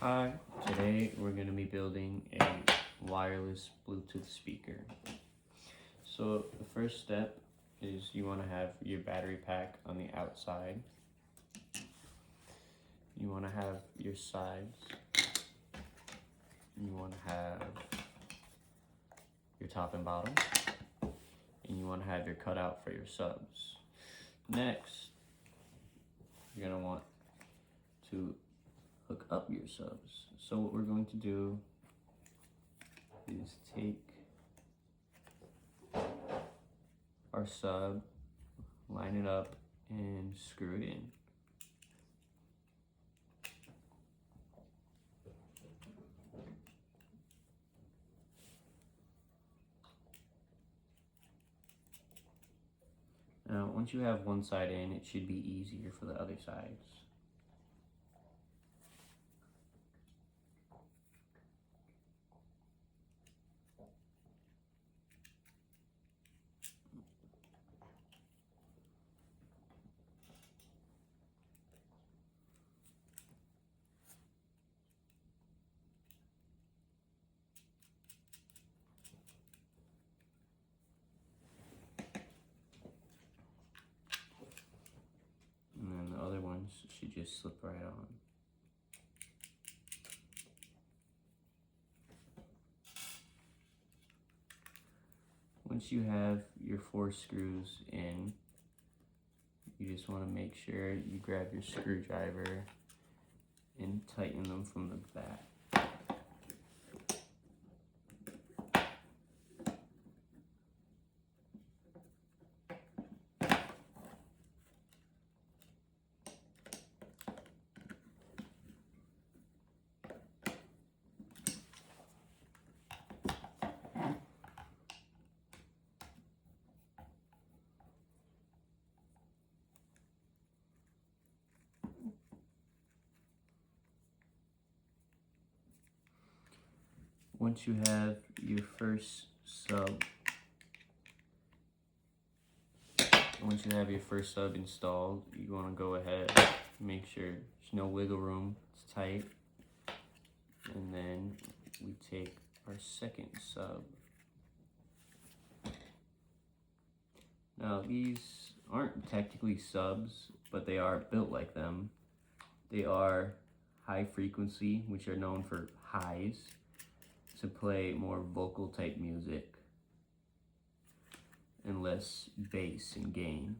Hi, today we're going to be building a wireless Bluetooth speaker. So the first step is you want to have your battery pack on the outside. You want to have your sides. You want to have your top and bottom. And you want to have your cutout for your subs. Next, you're going to want to hook up your subs. So what we're going to do is take our sub, line it up, and screw it in. Now, once you have one side in, it should be easier for the other sides. And then the other ones should just slip right on. Once you have your 4 screws in, you just want to make sure you grab your screwdriver and tighten them from the back. Once you have your first sub installed, you want to go ahead, make sure there's no wiggle room, it's tight. And then we take our second sub. Now these aren't technically subs, but they are built like them. They are high frequency, which are known for highs, to play more vocal type music and less bass and gain.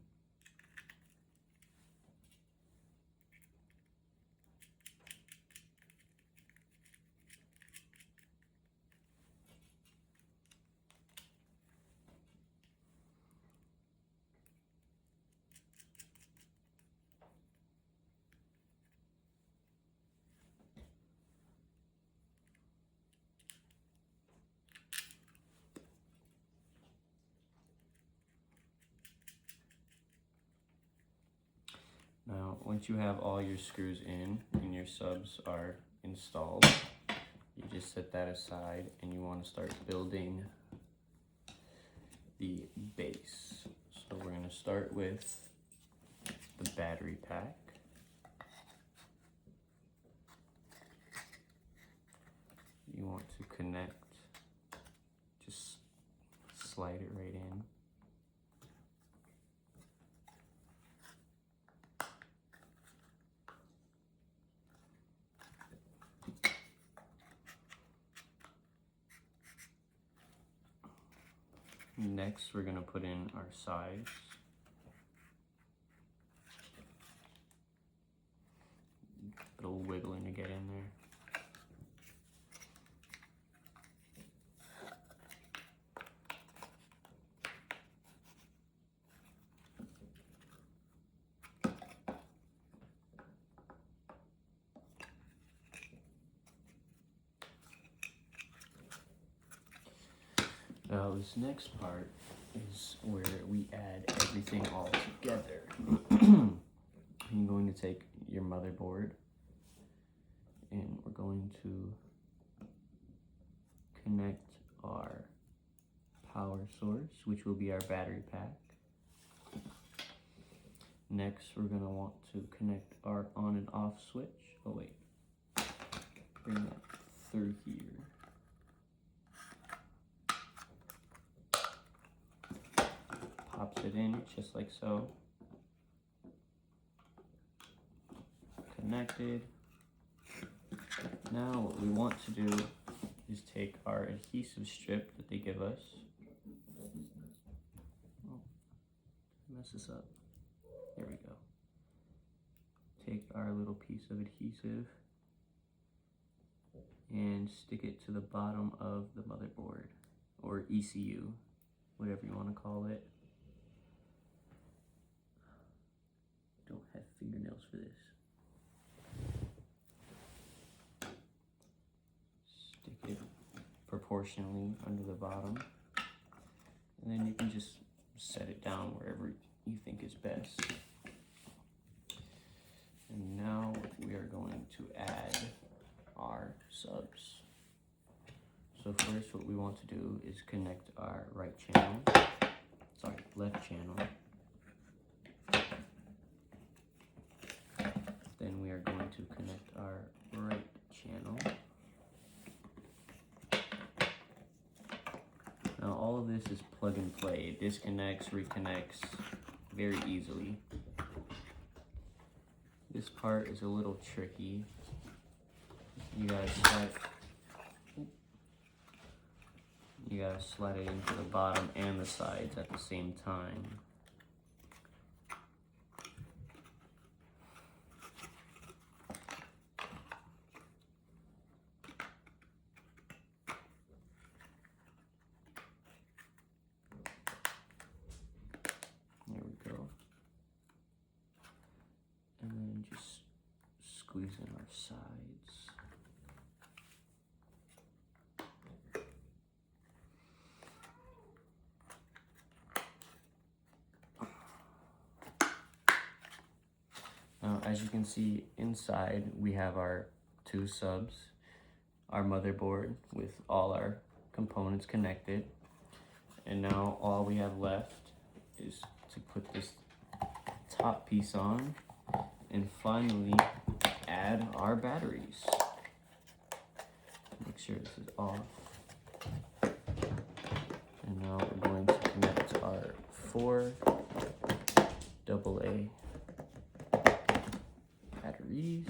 Now, once you have all your screws in and your subs are installed, you just set that aside and you want to start building the base. So we're going to start with the battery pack. You want to connect, just slide it right in. Next, we're going to put in our sides. A little wiggling to get in there. Now this next part is where we add everything all together. I'm going to take your motherboard and we're going to connect our power source, which will be our battery pack. Next, we're going to want to connect our on and off switch. Oh wait. bring that through here. Pops it in just like so. Connected. Now what we want to do is take our adhesive strip that they give us. Oh, mess this up. There we go. Take our little piece of adhesive and stick it to the bottom of the motherboard, or ECU, whatever you want to call it. Don't have fingernails for this. Stick it proportionally under the bottom, and then you can just set it down wherever you think is best. And now we are going to add our subs. So first what we want to do is connect our left channel. Then we are going to connect our right channel. Now all of this is plug and play. It disconnects, reconnects very easily. This part is a little tricky. You gotta slide it into the bottom and the sides at the same time. There we go. And then just squeeze in our sides. Now, as you can see inside, we have our two subs, our motherboard with all our components connected. And now all we have left is to put this top piece on and finally add our batteries. Make sure this is off. And now we're going to connect our 4 AA batteries.